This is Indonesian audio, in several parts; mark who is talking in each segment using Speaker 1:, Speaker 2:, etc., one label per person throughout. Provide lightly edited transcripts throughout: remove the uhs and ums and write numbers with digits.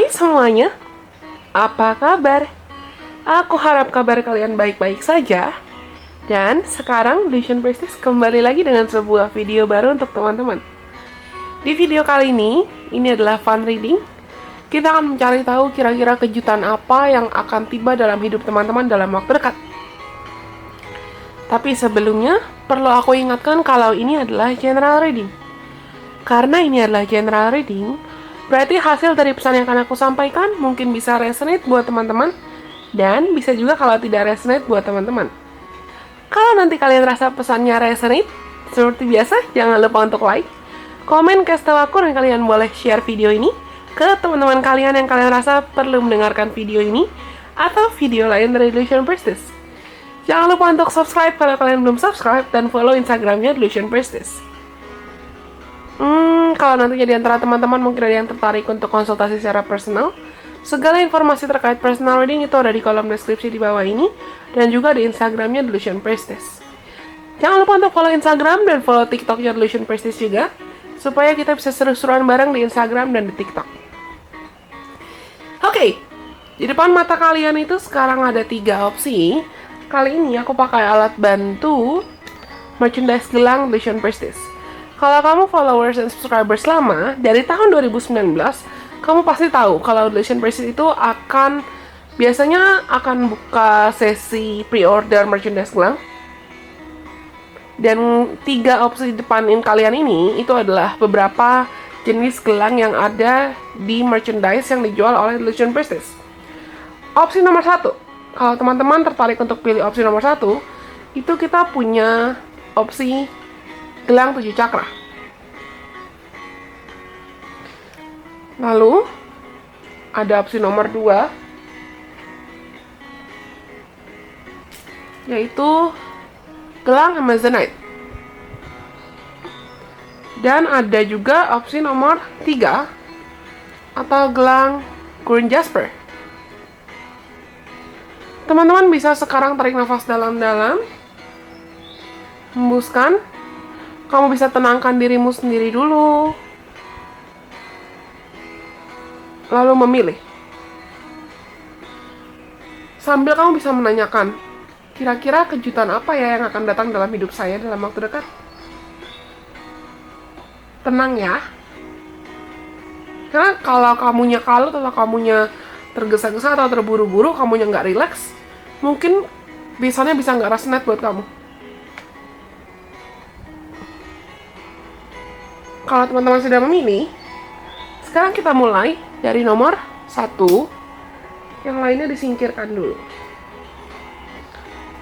Speaker 1: Hai semuanya, apa kabar? Aku harap kabar kalian baik-baik saja. Dan sekarang Illusion Prestige kembali lagi dengan sebuah video baru untuk teman-teman. Di video kali ini adalah fun reading. Kita akan mencari tahu kira-kira kejutan apa yang akan tiba dalam hidup teman-teman dalam waktu dekat. Tapi sebelumnya, perlu aku ingatkan kalau ini adalah general reading. Karena ini adalah general reading, berarti hasil dari pesan yang akan aku sampaikan mungkin bisa resonate buat teman-teman, dan bisa juga kalau tidak resonate buat teman-teman. Kalau nanti kalian rasa pesannya resonate, seperti biasa, jangan lupa untuk like, komen, kasih tahu aku, dan kalian boleh share video ini ke teman-teman kalian yang kalian rasa perlu mendengarkan video ini, atau video lain dari Illusion Prestige. Jangan lupa untuk subscribe kalau kalian belum subscribe, dan follow Instagramnya Illusion Prestige. Kalau nantinya di antara teman-teman mungkin ada yang tertarik untuk konsultasi secara personal, segala informasi terkait personal reading itu ada di kolom deskripsi di bawah ini, dan juga di Instagramnya Illusion Prestige. Jangan lupa untuk follow Instagram dan follow TikToknya Illusion Prestige juga, supaya kita bisa seru-seruan bareng di Instagram dan di TikTok. Oke, di depan mata kalian itu sekarang ada 3 opsi. Kali ini aku pakai alat bantu merchandise gelang Illusion Prestige. Kalau kamu followers dan subscribers lama, dari tahun 2019, kamu pasti tahu kalau Illusion Prestige itu biasanya akan buka sesi pre-order merchandise gelang. Dan 3 opsi di depanin kalian ini, itu adalah beberapa jenis gelang yang ada di merchandise yang dijual oleh Illusion Prestige. Opsi nomor 1, kalau teman-teman tertarik untuk pilih opsi nomor 1, itu kita punya opsi gelang 7 cakra. Lalu ada opsi nomor 2, yaitu gelang Amazonite. Dan ada juga opsi nomor 3, atau gelang Green Jasper. Teman-teman bisa sekarang tarik nafas dalam-dalam, hembuskan. Kamu bisa tenangkan dirimu sendiri dulu, lalu memilih. Sambil kamu bisa menanyakan, kira-kira kejutan apa ya yang akan datang dalam hidup saya dalam waktu dekat? Tenang ya. Karena kalau kamunya kalut atau kamunya tergesa-gesa atau terburu-buru, kamunya nggak rileks, mungkin biasanya bisa nggak resonate buat kamu. Kalau teman-teman sudah memilih, sekarang kita mulai dari nomor 1, yang lainnya disingkirkan dulu.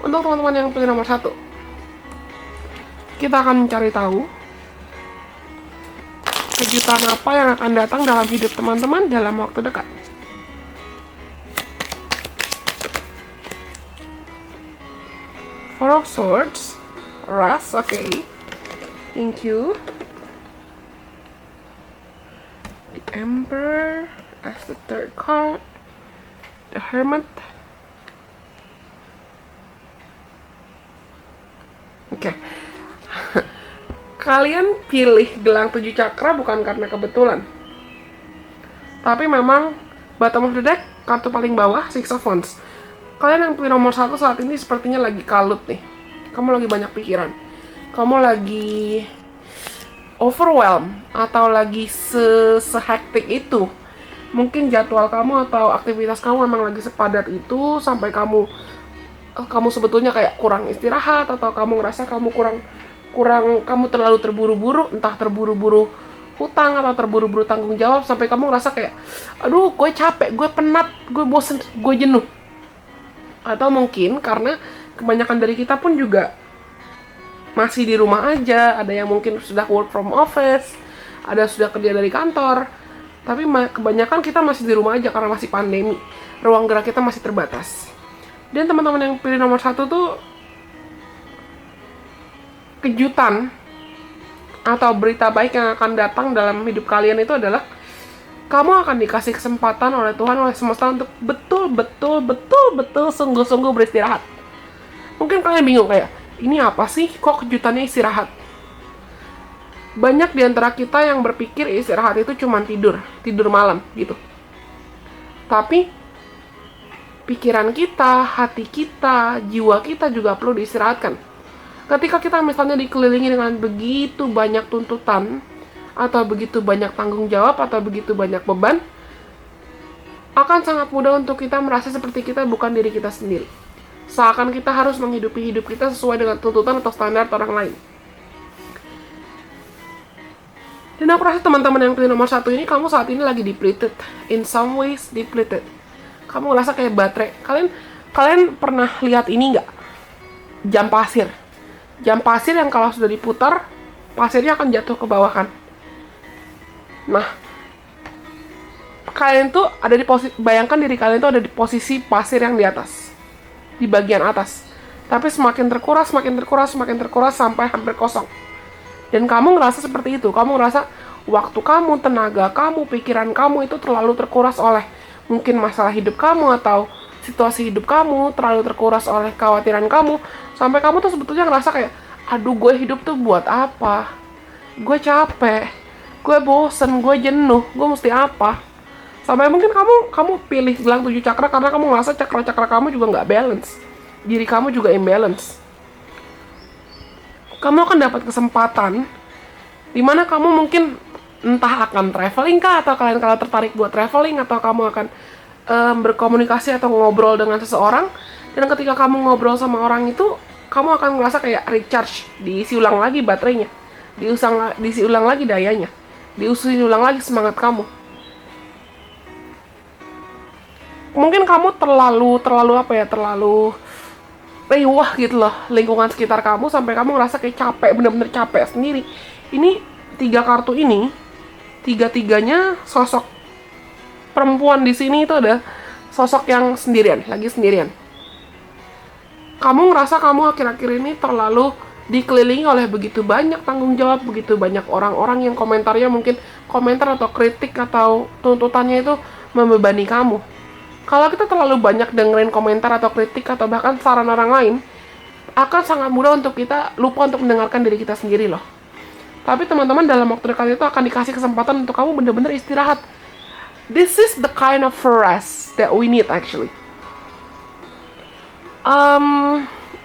Speaker 1: Untuk teman-teman yang pilih nomor 1, kita akan mencari tahu kejutan apa yang akan datang dalam hidup teman-teman dalam waktu dekat. Four of Swords, Ras, okay. Thank you. The Emperor as the 3rd card. The Hermit. Oke. Kalian pilih gelang 7 cakra bukan karena kebetulan. Tapi memang bottom of the deck, kartu paling bawah, Six of Wands. Kalian yang pilih nomor 1 saat ini sepertinya lagi kalut nih. Kamu lagi banyak pikiran. Kamu lagi overwhelmed atau lagi sehektik itu. Mungkin jadwal kamu atau aktivitas kamu memang lagi sepadat itu sampai kamu sebetulnya kayak kurang istirahat, atau kamu ngerasa kamu kamu terlalu terburu-buru, entah terburu-buru hutang atau terburu-buru tanggung jawab, sampai kamu ngerasa kayak, aduh gue capek, gue penat, gue bosen, gue jenuh. Atau mungkin karena kebanyakan dari kita pun juga masih di rumah aja. Ada yang mungkin sudah work from office, ada sudah kerja dari kantor, tapi kebanyakan kita masih di rumah aja karena masih pandemi. Ruang gerak kita masih terbatas. Dan teman-teman yang pilih nomor 1 tuh, kejutan atau berita baik yang akan datang dalam hidup kalian itu adalah kamu akan dikasih kesempatan oleh Tuhan, oleh semesta untuk betul-betul sungguh-sungguh beristirahat. Mungkin kalian bingung kayak, ini apa sih? Kok kejutannya istirahat? Banyak di antara kita yang berpikir istirahat itu cuma tidur malam gitu. Tapi pikiran kita, hati kita, jiwa kita juga perlu diistirahatkan. Ketika kita misalnya dikelilingi dengan begitu banyak tuntutan, atau begitu banyak tanggung jawab, atau begitu banyak beban, akan sangat mudah untuk kita merasa seperti kita bukan diri kita sendiri. Seakan kita harus menghidupi hidup kita sesuai dengan tuntutan atau standar orang lain. Dan aku rasa teman-teman yang pilih nomor 1 ini, kamu saat ini lagi depleted. In some ways depleted. Kamu ngerasa kayak baterai. Kalian pernah lihat ini nggak? Jam pasir. Jam pasir yang kalau sudah diputar, pasirnya akan jatuh ke bawah kan? Nah, kalian tuh ada di posisi, bayangkan diri kalian tuh ada di posisi pasir yang di atas. Di bagian atas. Tapi semakin terkuras sampai hampir kosong. Dan kamu ngerasa seperti itu. Kamu ngerasa waktu kamu, tenaga kamu, pikiran kamu itu terlalu terkuras oleh mungkin masalah hidup kamu atau situasi hidup kamu, terlalu terkuras oleh kekhawatiran kamu, sampai kamu tuh sebetulnya ngerasa kayak, aduh gue hidup tuh buat apa? Gue capek, gue bosen, gue jenuh, gue mesti apa? Sampai mungkin kamu pilih gelang 7 cakra karena kamu ngerasa cakra-cakra kamu juga nggak balance, diri kamu juga imbalance. Kamu akan dapat kesempatan dimana kamu mungkin entah akan traveling kah, atau kalian kalau tertarik buat traveling, atau kamu akan berkomunikasi atau ngobrol dengan seseorang. Dan ketika kamu ngobrol sama orang itu, kamu akan merasa kayak recharge, diisi ulang lagi baterainya, diisi ulang lagi dayanya, diisi ulang lagi semangat kamu. Mungkin kamu terlalu riwah gitu loh lingkungan sekitar kamu, sampai kamu ngerasa kayak capek, bener-bener capek sendiri. Ini 3 kartu ini, 3-tiganya sosok perempuan di sini itu ada sosok yang lagi sendirian. Kamu ngerasa kamu akhir-akhir ini terlalu dikelilingi oleh begitu banyak tanggung jawab, begitu banyak orang-orang yang komentarnya mungkin komentar atau kritik atau tuntutannya itu membebani kamu. Kalau kita terlalu banyak dengerin komentar atau kritik atau bahkan saran orang lain, akan sangat mudah untuk kita lupa untuk mendengarkan diri kita sendiri loh. Tapi teman-teman, dalam waktu dekat itu akan dikasih kesempatan untuk kamu benar-benar istirahat. This is the kind of rest that we need actually.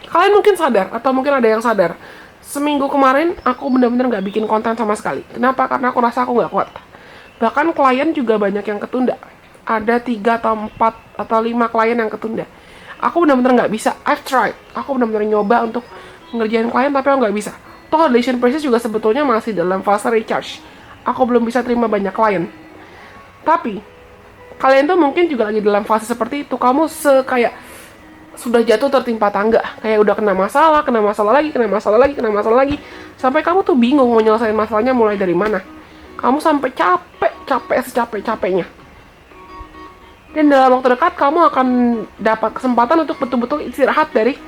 Speaker 1: Kalian mungkin sadar, atau mungkin ada yang sadar, seminggu kemarin aku benar-benar gak bikin konten sama sekali. Kenapa? Karena aku rasa aku gak kuat. Bahkan klien juga banyak yang ketunda. Ada 3 atau 4 atau 5 klien yang ketunda. Aku benar-benar gak bisa. I've tried. Aku benar-benar nyoba untuk ngerjain klien, tapi aku gak bisa. Toh relation process juga sebetulnya masih dalam fase recharge. Aku belum bisa terima banyak klien. Tapi kalian tuh mungkin juga lagi dalam fase seperti itu. Kamu kayak sudah jatuh tertimpa tangga. Kayak udah kena masalah lagi. Sampai kamu tuh bingung mau nyelesain masalahnya mulai dari mana. Kamu sampai capek secapek-capeknya. Dan dalam waktu dekat kamu akan dapat kesempatan untuk betul-betul istirahat dari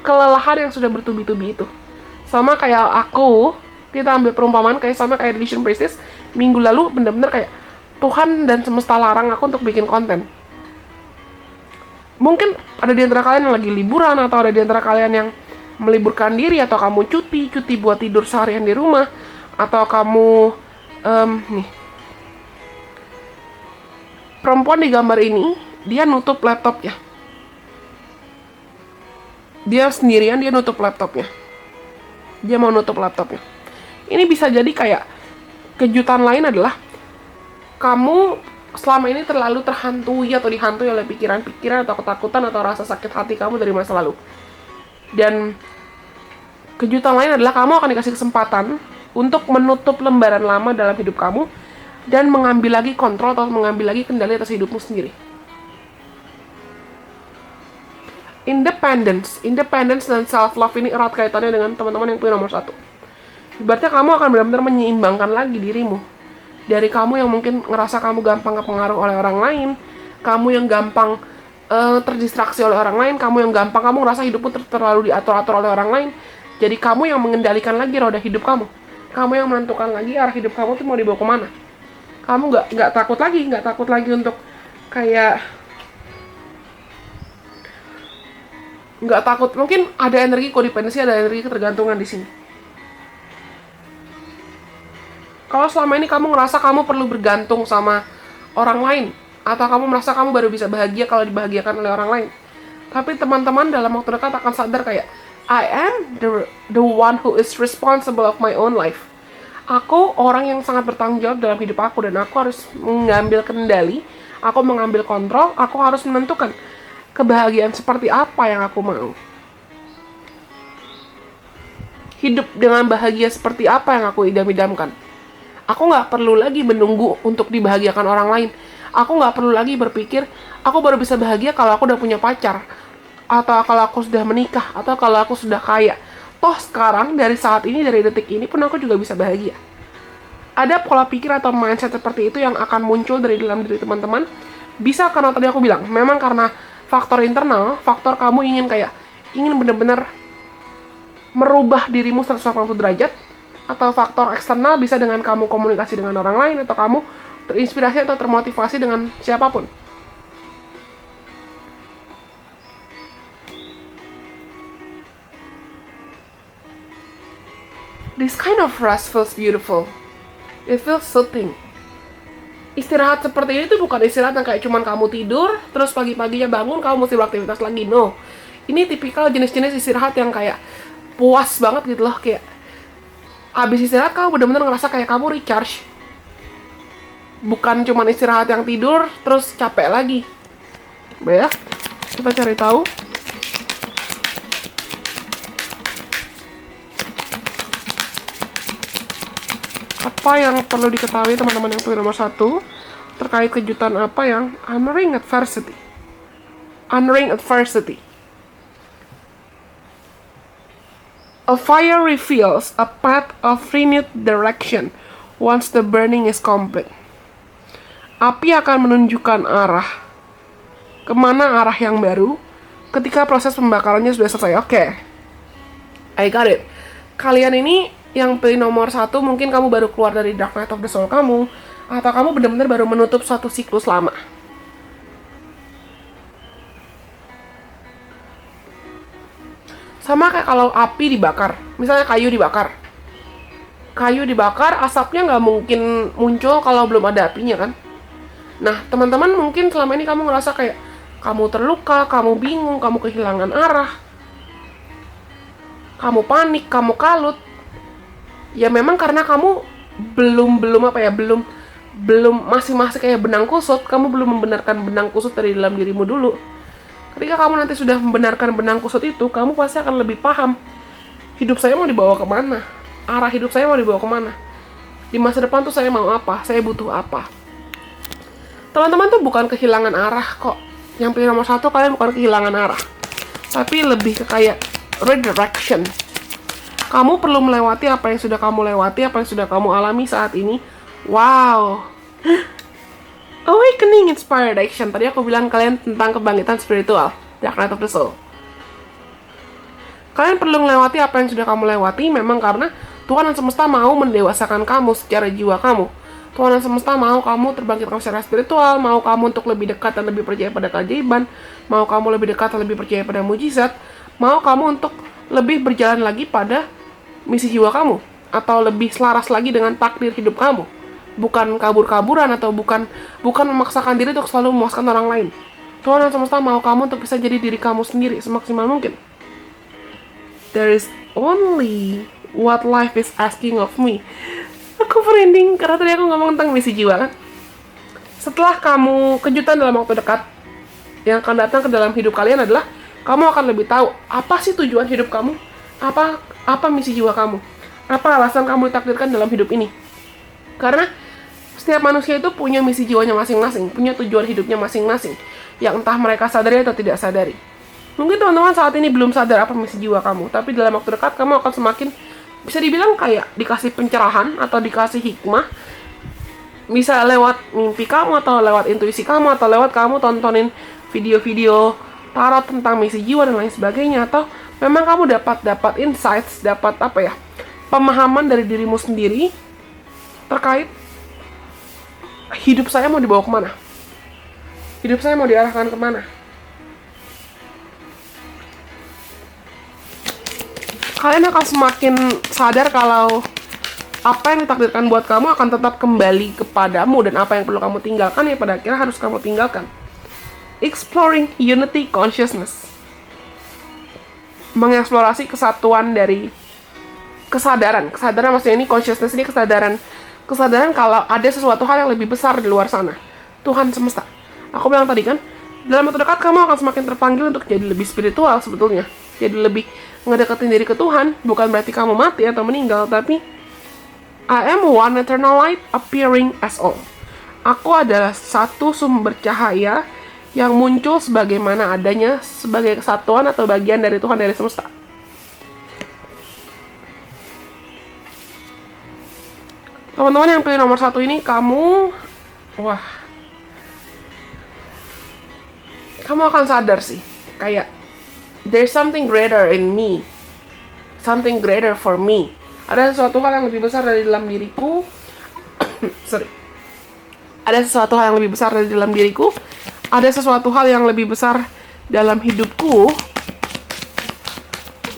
Speaker 1: kelelahan yang sudah bertubi-tubi itu. Sama kayak aku, kita ambil perumpamaan sama kayak Relation Priestess, minggu lalu bener-bener kayak Tuhan dan semesta larang aku untuk bikin konten. Mungkin ada di antara kalian yang lagi liburan, atau ada di antara kalian yang meliburkan diri, atau kamu cuti buat tidur seharian di rumah, atau kamu perempuan di gambar ini, dia nutup laptopnya. Dia sendirian, dia nutup laptopnya. Dia mau nutup laptopnya. Ini bisa jadi kayak kejutan lain adalah kamu selama ini terlalu terhantui atau dihantui oleh pikiran-pikiran atau ketakutan atau rasa sakit hati kamu dari masa lalu. Dan kejutan lain adalah kamu akan dikasih kesempatan untuk menutup lembaran lama dalam hidup kamu dan mengambil lagi kontrol atau mengambil lagi kendali atas hidupmu sendiri. Independence dan self-love ini erat kaitannya dengan teman-teman yang punya nomor 1. Ibaratnya kamu akan benar-benar menyeimbangkan lagi dirimu. Dari kamu yang mungkin ngerasa kamu gampang kepengaruh oleh orang lain, kamu yang gampang terdistraksi oleh orang lain, kamu ngerasa hidupmu terlalu diatur-atur oleh orang lain. Jadi kamu yang mengendalikan lagi roda hidup kamu. Kamu yang menentukan lagi arah hidup kamu tuh mau dibawa kemana. Kamu nggak takut lagi untuk kayak nggak takut. Mungkin ada energi kodependensi, ada energi ketergantungan di sini. Kalau selama ini kamu ngerasa kamu perlu bergantung sama orang lain, Atau kamu merasa kamu baru bisa bahagia kalau dibahagiakan oleh orang lain. Tapi teman-teman dalam waktu dekat akan sadar kayak, I am the one who is responsible of my own life. Aku orang yang sangat bertanggung jawab dalam hidup aku, dan aku harus mengambil kendali, aku mengambil kontrol, aku harus menentukan kebahagiaan seperti apa yang aku mau. Hidup dengan bahagia seperti apa yang aku idam-idamkan. Aku nggak perlu lagi menunggu untuk dibahagiakan orang lain. Aku nggak perlu lagi berpikir, aku baru bisa bahagia kalau aku udah punya pacar. Atau kalau aku sudah menikah. Atau kalau aku sudah kaya. Toh sekarang, dari saat ini, dari detik ini pun aku juga bisa bahagia. Ada pola pikir atau mindset seperti itu yang akan muncul dari dalam diri teman-teman. Bisa karena tadi aku bilang, memang karena faktor internal, faktor kamu ingin benar-benar merubah dirimu 180 derajat, atau faktor eksternal bisa dengan kamu komunikasi dengan orang lain, atau kamu terinspirasi atau termotivasi dengan siapapun. This kind of rest feels beautiful. It feels soothing. Istirahat seperti ini tuh bukan istirahat yang kayak cuman kamu tidur, terus pagi-paginya bangun kamu mesti beraktivitas lagi. No. Ini tipikal jenis-jenis istirahat yang kayak puas banget gitu loh, kayak abis istirahat kamu benar-benar ngerasa kayak kamu recharge. Bukan cuma istirahat yang tidur terus capek lagi. Ya, kita cari tahu. Apa yang perlu diketahui teman-teman yang pilih nomor 1 terkait kejutan apa yang honoring adversity. Honoring adversity. A fire reveals a path of renewed direction once the burning is complete. Api akan menunjukkan arah, kemana arah yang baru, ketika proses pembakarannya sudah selesai. Oke. I got it. Kalian ini yang pilih nomor 1, mungkin kamu baru keluar dari Dark Night of the Soul kamu, atau kamu benar-benar baru menutup suatu siklus lama. Sama kayak kalau api dibakar, misalnya kayu dibakar. Kayu dibakar, asapnya nggak mungkin muncul kalau belum ada apinya kan. Nah, teman-teman mungkin selama ini kamu ngerasa kayak kamu terluka, kamu bingung, kamu kehilangan arah, kamu panik, kamu kalut. Ya memang karena kamu masih kayak benang kusut, kamu belum membenarkan benang kusut dari dalam dirimu dulu. Ketika kamu nanti sudah membenarkan benang kusut itu, kamu pasti akan lebih paham hidup saya mau dibawa kemana, arah hidup saya mau dibawa kemana, di masa depan tuh saya mau apa, saya butuh apa. Teman-teman tuh bukan kehilangan arah kok. Yang pilih nomor 1 kalian bukan kehilangan arah, tapi lebih ke kayak redirection. Kamu perlu melewati apa yang sudah kamu lewati, apa yang sudah kamu alami saat ini. Wow. Awakening Inspired Action. Tadi aku bilang kalian tentang kebangkitan spiritual, Dark Night of the Soul. Kalian perlu melewati apa yang sudah kamu lewati memang karena Tuhan yang semesta mau mendewasakan kamu secara jiwa kamu. Tuhan yang semesta mau kamu terbangkitkan secara spiritual, mau kamu untuk lebih dekat dan lebih percaya pada keajaiban, mau kamu lebih dekat dan lebih percaya pada mujizat, mau kamu untuk lebih berjalan lagi pada misi jiwa kamu, atau lebih selaras lagi dengan takdir hidup kamu. Bukan kabur-kaburan atau bukan memaksakan diri untuk selalu memuaskan orang lain. Tuhan yang semesta mau kamu untuk bisa jadi diri kamu sendiri semaksimal mungkin. There is only what life is asking of me. Aku merinding karena tadi aku ngomong tentang misi jiwa kan. Setelah kamu kejutan dalam waktu dekat yang akan datang ke dalam hidup kalian adalah kamu akan lebih tahu apa sih tujuan hidup kamu, apa misi jiwa kamu, apa alasan kamu ditakdirkan dalam hidup ini. Karena setiap manusia itu punya misi jiwanya masing-masing, punya tujuan hidupnya masing-masing, yang entah mereka sadari atau tidak sadari. Mungkin teman-teman saat ini belum sadar apa misi jiwa kamu, tapi dalam waktu dekat kamu akan semakin, bisa dibilang kayak dikasih pencerahan atau dikasih hikmah, bisa lewat mimpi kamu, atau lewat intuisi kamu, atau lewat kamu tontonin video-video tarot tentang misi jiwa dan lain sebagainya, atau memang kamu dapat insights, dapat pemahaman dari dirimu sendiri terkait hidup saya mau dibawa kemana, hidup saya mau diarahkan kemana. Kalian akan semakin sadar kalau apa yang ditakdirkan buat kamu akan tetap kembali kepadamu, dan apa yang perlu kamu tinggalkan ya pada akhirnya harus kamu tinggalkan. Exploring unity consciousness, mengeksplorasi kesatuan dari kesadaran maksudnya ini consciousness ini kesadaran kalau ada sesuatu hal yang lebih besar di luar sana, Tuhan semesta. Aku bilang tadi kan, dalam waktu dekat kamu akan semakin terpanggil untuk jadi lebih spiritual sebetulnya, jadi lebih ngedeketin diri ke Tuhan. Bukan berarti kamu mati atau meninggal, tapi I am one eternal light appearing as all. Aku adalah satu sumber cahaya yang muncul sebagaimana adanya, sebagai kesatuan atau bagian dari Tuhan dari semesta. Teman-teman yang pilih nomor 1 ini, kamu akan sadar sih, kayak there's something greater in me, something greater for me. Ada sesuatu hal yang lebih besar dari dalam diriku. Ada sesuatu hal yang lebih besar dari dalam diriku. Ada sesuatu hal yang lebih besar dalam hidupku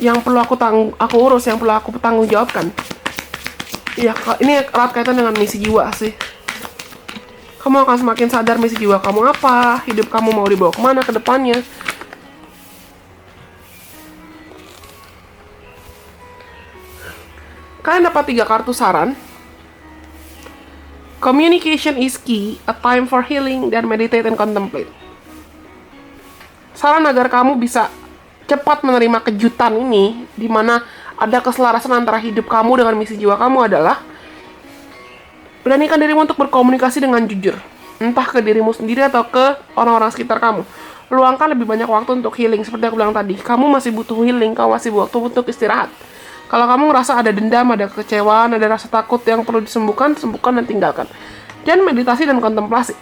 Speaker 1: yang perlu aku urus, yang perlu aku tanggung jawabkan. Ya, ini erat kaitan dengan misi jiwa sih. Kamu akan semakin sadar misi jiwa kamu apa, hidup kamu mau dibawa kemana ke depannya. Kalian dapat 3 kartu saran. Communication is key, a time for healing, dan meditate and contemplate. Saran agar kamu bisa cepat menerima kejutan ini, di mana ada keselarasan antara hidup kamu dengan misi jiwa kamu, adalah beranikan dirimu untuk berkomunikasi dengan jujur, entah ke dirimu sendiri atau ke orang-orang sekitar kamu. Luangkan lebih banyak waktu untuk healing. Seperti aku bilang tadi, kamu masih butuh healing, kamu masih butuh untuk istirahat. Kalau kamu ngerasa ada dendam, ada kekecewaan, ada rasa takut yang perlu disembuhkan, sembuhkan dan tinggalkan. Dan meditasi dan kontemplasi.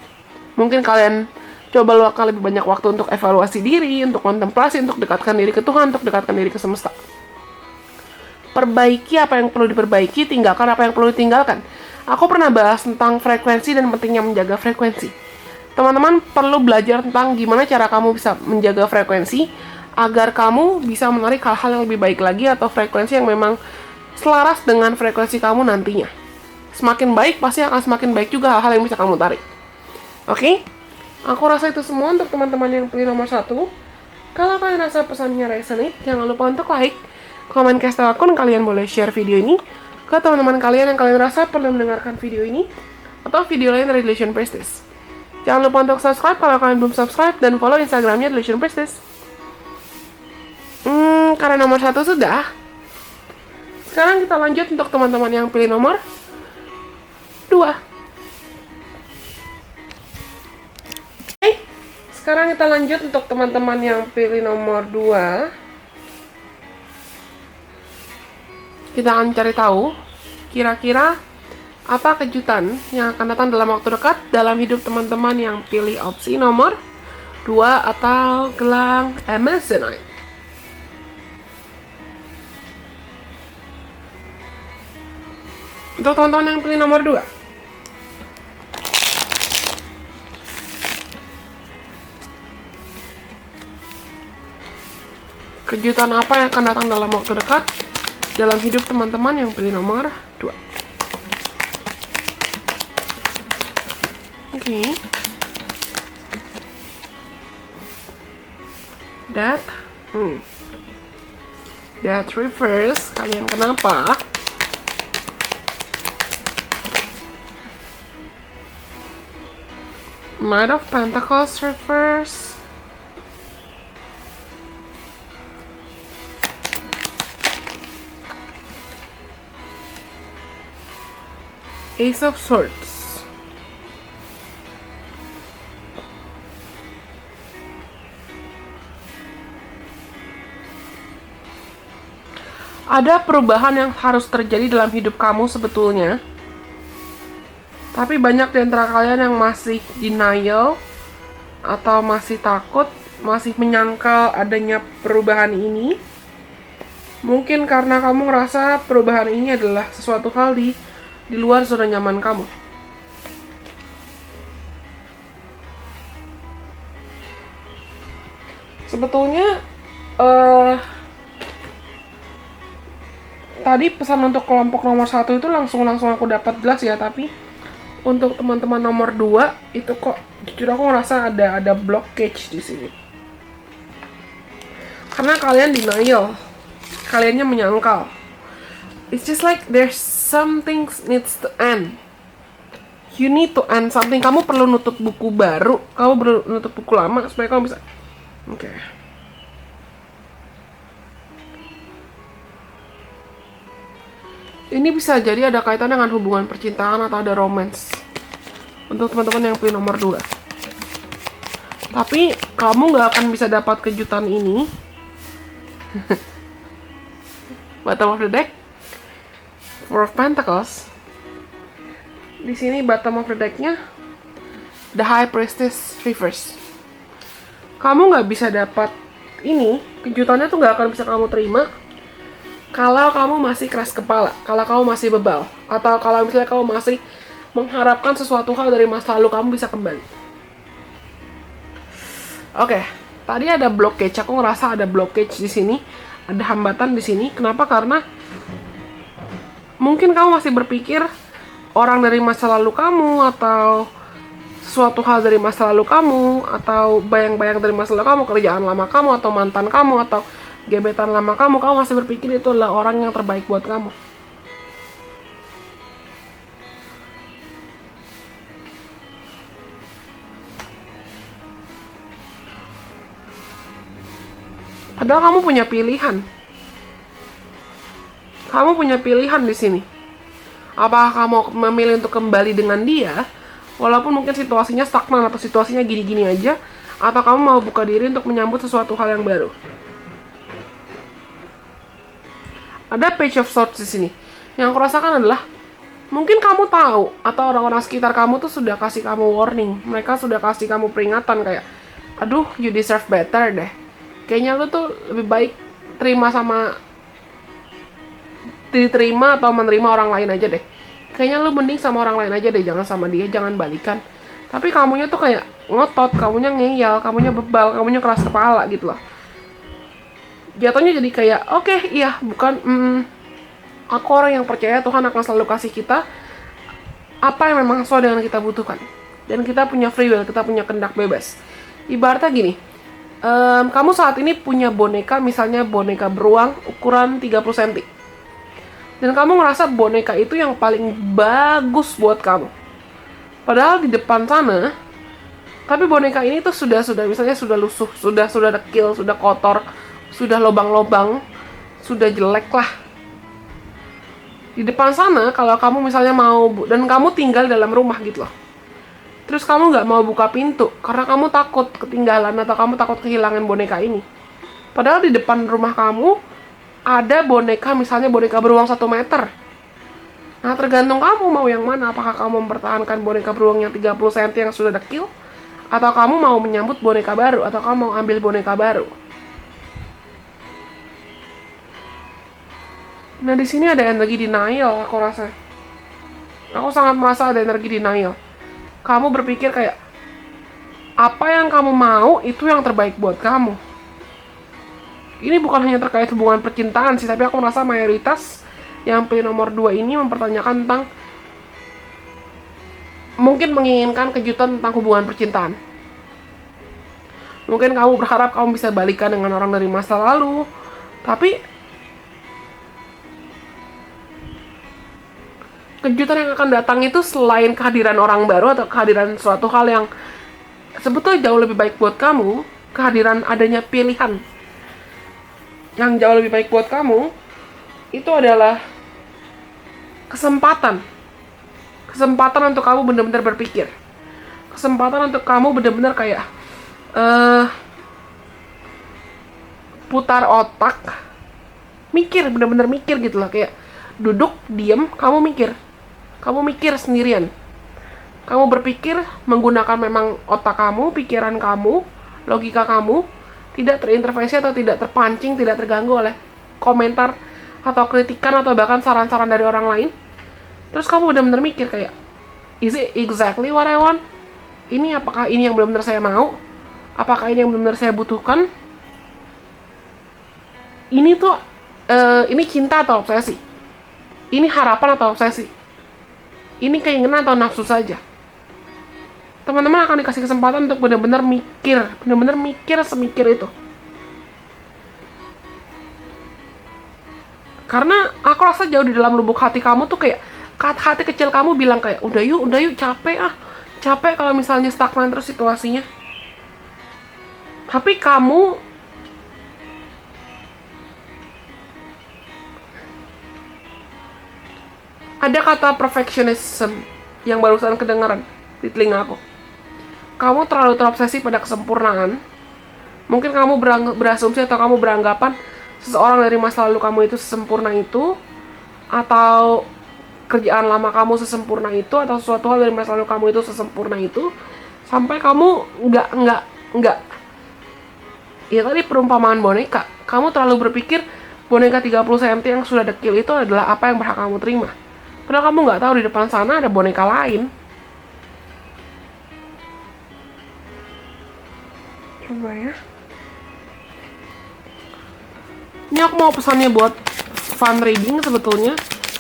Speaker 1: Mungkin kalian coba luangkan lebih banyak waktu untuk evaluasi diri, untuk kontemplasi, untuk dekatkan diri ke Tuhan, untuk dekatkan diri ke semesta. Perbaiki apa yang perlu diperbaiki, tinggalkan apa yang perlu ditinggalkan. Aku pernah bahas tentang frekuensi dan pentingnya menjaga frekuensi. Teman-teman perlu belajar tentang gimana cara kamu bisa menjaga frekuensi, agar kamu bisa menarik hal-hal yang lebih baik lagi, atau frekuensi yang memang selaras dengan frekuensi kamu nantinya. Semakin baik, pasti akan semakin baik juga hal-hal yang bisa kamu tarik. Oke? Aku rasa itu semua untuk teman-teman yang pilih nomor 1. Kalau kalian rasa pesannya resonate, jangan lupa untuk like, komen, kasih tahu akun, kalian boleh share video ini ke teman-teman kalian yang kalian rasa perlu mendengarkan video ini, atau video lain dari Delusion Priestess. Jangan lupa untuk subscribe kalau kalian belum subscribe, dan follow Instagramnya Delusion Priestess. Karena nomor 1 sudah, sekarang kita lanjut untuk teman-teman yang pilih nomor 2. Oke, sekarang kita lanjut untuk teman-teman yang pilih nomor 2. Kita akan cari tahu kira-kira apa kejutan yang akan datang dalam waktu dekat dalam hidup teman-teman yang pilih opsi nomor 2 atau gelang Amazonite. Untuk teman-teman yang pilih nomor 2, kejutan apa yang akan datang dalam waktu dekat dalam hidup teman-teman yang pilih nomor 2? Oke. That reverse, kalian kenapa? Knight of Pentacles reverse. Ace of Swords. Ada perubahan yang harus terjadi dalam hidup kamu sebetulnya. Tapi banyak di antara kalian yang masih denial atau masih takut, masih menyangkal adanya perubahan ini. Mungkin karena kamu ngerasa perubahan ini adalah sesuatu hal di luar zona nyaman kamu. Sebetulnya tadi pesan untuk kelompok nomor 1 itu langsung aku dapat jelas ya, tapi untuk teman-teman nomor 2 itu kok jujur aku ngerasa ada blockage di sini. Karena kalian denial, kaliannya menyangkal. It's just like there's something needs to end. You need to end something. Kamu perlu nutup buku baru, kamu perlu nutup buku lama supaya kamu bisa. Oke. Ini bisa jadi ada kaitan dengan hubungan percintaan atau ada romance. Untuk teman-teman yang pilih nomor 2. Tapi kamu nggak akan bisa dapat kejutan ini. Bottom of the deck, Four of Pentacles. Di sini bottom of the decknya The High Priestess reverse. Kamu nggak bisa dapat ini, kejutannya tuh nggak akan bisa kamu terima kalau kamu masih keras kepala, kalau kamu masih bebal, atau kalau misalnya kamu masih mengharapkan sesuatu hal dari masa lalu kamu bisa kembali. Oke, tadi ada blockage. Aku ngerasa ada blockage di sini, ada hambatan di sini. Kenapa? Karena mungkin kamu masih berpikir orang dari masa lalu kamu, atau sesuatu hal dari masa lalu kamu, atau bayang-bayang dari masa lalu kamu, kerjaan lama kamu, atau mantan kamu, atau gebetan lama kamu masih berpikir itu adalah orang yang terbaik buat kamu. Padahal kamu punya pilihan. Kamu punya pilihan di sini. Apakah kamu memilih untuk kembali dengan dia, walaupun mungkin situasinya stagnan atau situasinya gini-gini aja, atau kamu mau buka diri untuk menyambut sesuatu hal yang baru. Ada Page of Swords di sini. Yang aku rasakan adalah mungkin kamu tahu, atau orang-orang sekitar kamu tuh sudah kasih kamu warning. Mereka sudah kasih kamu peringatan kayak, aduh, you deserve better deh. Kayaknya lu tuh lebih baik diterima atau menerima orang lain aja deh. Kayaknya lu mending sama orang lain aja deh, jangan sama dia, jangan balikan. Tapi kamunya tuh kayak ngotot, kamunya ngeyel, kamunya bebal, kamunya keras kepala gitu loh. Jatuhnya jadi kayak, oke, iya, bukan, aku orang yang percaya Tuhan akan selalu kasih kita apa yang memang sesuai dengan kita butuhkan. Dan kita punya free will, kita punya kehendak bebas. Ibaratnya gini, kamu saat ini punya boneka, misalnya boneka beruang ukuran 30 cm. Dan kamu ngerasa boneka itu yang paling bagus buat kamu. Padahal di depan sana, tapi boneka ini tuh sudah misalnya sudah lusuh, sudah dekil, sudah kotor, sudah lobang-lobang, sudah jelek lah. Di depan sana, kalau kamu misalnya mau, dan kamu tinggal dalam rumah gitu loh, terus kamu nggak mau buka pintu karena kamu takut ketinggalan atau kamu takut kehilangan boneka ini. Padahal di depan rumah kamu ada boneka, misalnya boneka beruang 1 meter. Nah, tergantung kamu mau yang mana. Apakah kamu mempertahankan boneka beruang yang 30 cm yang sudah dekil, atau kamu mau menyambut boneka baru, atau kamu mau ambil boneka baru. Nah, di sini ada energi denial, aku rasa. Aku sangat merasa ada energi denial. Kamu berpikir kayak, apa yang kamu mau itu yang terbaik buat kamu. Ini bukan hanya terkait hubungan percintaan sih, tapi aku merasa mayoritas yang pilih nomor 2 ini mempertanyakan tentang, mungkin menginginkan kejutan tentang hubungan percintaan. Mungkin kamu berharap kamu bisa balikan dengan orang dari masa lalu, tapi kejutan yang akan datang itu selain kehadiran orang baru atau kehadiran suatu hal yang sebetulnya jauh lebih baik buat kamu, kehadiran adanya pilihan yang jauh lebih baik buat kamu, itu adalah kesempatan untuk kamu benar-benar berpikir, kesempatan untuk kamu benar-benar kayak putar otak, mikir, benar-benar mikir gitu loh, kayak duduk, diem, kamu mikir sendirian. Kamu berpikir menggunakan memang otak kamu, pikiran kamu, logika kamu, tidak terintervensi atau tidak terpancing, tidak terganggu oleh komentar atau kritikan atau bahkan saran-saran dari orang lain. Terus kamu benar-benar mikir kayak, is it exactly what I want? Apakah ini yang benar-benar saya mau? Apakah ini yang benar-benar saya butuhkan? Ini tuh, ini cinta atau obsesi? Ini harapan atau obsesi? Ini keinginan atau nafsu saja? Teman-teman akan dikasih kesempatan untuk benar-benar mikir semikir itu. Karena aku rasa jauh di dalam lubuk hati kamu tuh kayak hati kecil kamu bilang kayak udah yuk capek kalau misalnya stagnan terus situasinya. Tapi kamu ada kata perfectionism yang barusan kedengaran di telinga aku. Kamu terlalu terobsesi pada kesempurnaan. Mungkin kamu berasumsi atau kamu beranggapan seseorang dari masa lalu kamu itu sesempurna itu, atau kerjaan lama kamu sesempurna itu, atau suatu hal dari masa lalu kamu itu sesempurna itu, sampai kamu nggak. Ya tadi perumpamaan boneka. Kamu terlalu berpikir boneka 30 cm yang sudah dekil itu adalah apa yang berhak kamu terima. Padahal kamu nggak tahu di depan sana ada boneka lain. Coba ya. Ini aku mau pesannya buat fun reading sebetulnya.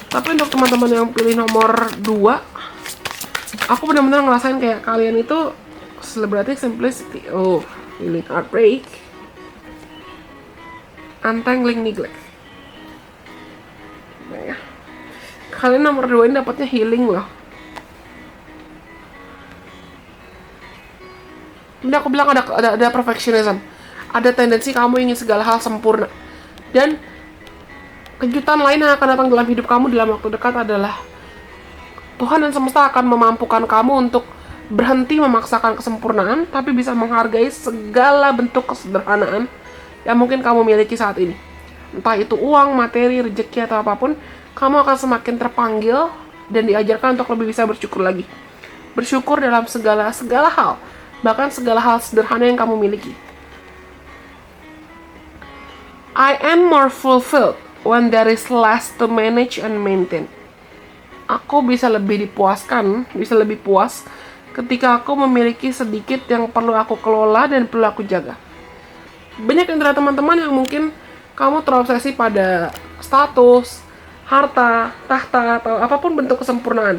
Speaker 1: Tapi untuk teman-teman yang pilih nomor 2, aku benar-benar ngerasain kayak kalian itu celebrating simplicity. Oh, healing heartbreak. Untangling neglect. Nah ya. Kalian nomor 2 ini dapatnya healing loh. Ini aku bilang ada perfectionism. Ada tendensi kamu ingin segala hal sempurna. Dan kejutan lain yang akan datang dalam hidup kamu dalam waktu dekat adalah Tuhan dan semesta akan memampukan kamu untuk berhenti memaksakan kesempurnaan, tapi bisa menghargai segala bentuk kesederhanaan yang mungkin kamu miliki saat ini. Entah itu uang, materi, rezeki, atau apapun, kamu akan semakin terpanggil dan diajarkan untuk lebih bisa bersyukur lagi. Bersyukur dalam segala hal, bahkan segala hal sederhana yang kamu miliki. I am more fulfilled when there is less to manage and maintain. Aku bisa lebih dipuaskan, bisa lebih puas ketika aku memiliki sedikit yang perlu aku kelola dan perlu aku jaga. Banyak antara teman-teman yang mungkin kamu terobsesi pada status, harta, tahta, atau apapun bentuk kesempurnaan.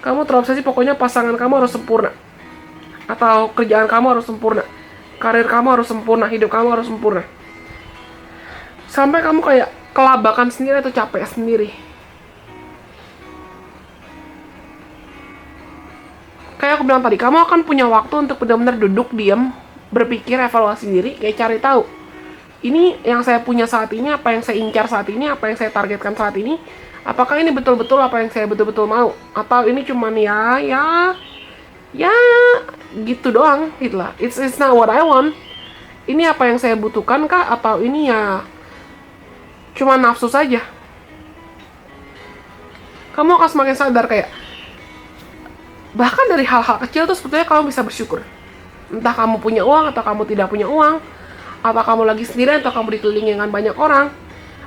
Speaker 1: Kamu terobsesi pokoknya pasangan kamu harus sempurna. Atau kerjaan kamu harus sempurna. Karir kamu harus sempurna, hidup kamu harus sempurna. Sampai kamu kayak kelabakan sendiri atau capek sendiri. Kayak aku bilang tadi, kamu akan punya waktu untuk benar-benar duduk, diam, berpikir, evaluasi diri, kayak cari tahu. Ini yang saya punya saat ini, apa yang saya incar saat ini, apa yang saya targetkan saat ini. Apakah ini betul-betul apa yang saya betul-betul mau? Atau ini cuman ya gitu doang, gitu lah. It's not what I want. Ini apa yang saya butuhkan kah? Atau ini ya cuma nafsu saja? Kamu akan semakin sadar kayak bahkan dari hal-hal kecil tuh sebetulnya kamu bisa bersyukur. Entah kamu punya uang atau kamu tidak punya uang, atau kamu lagi sendirian atau kamu dikelilingi dengan banyak orang,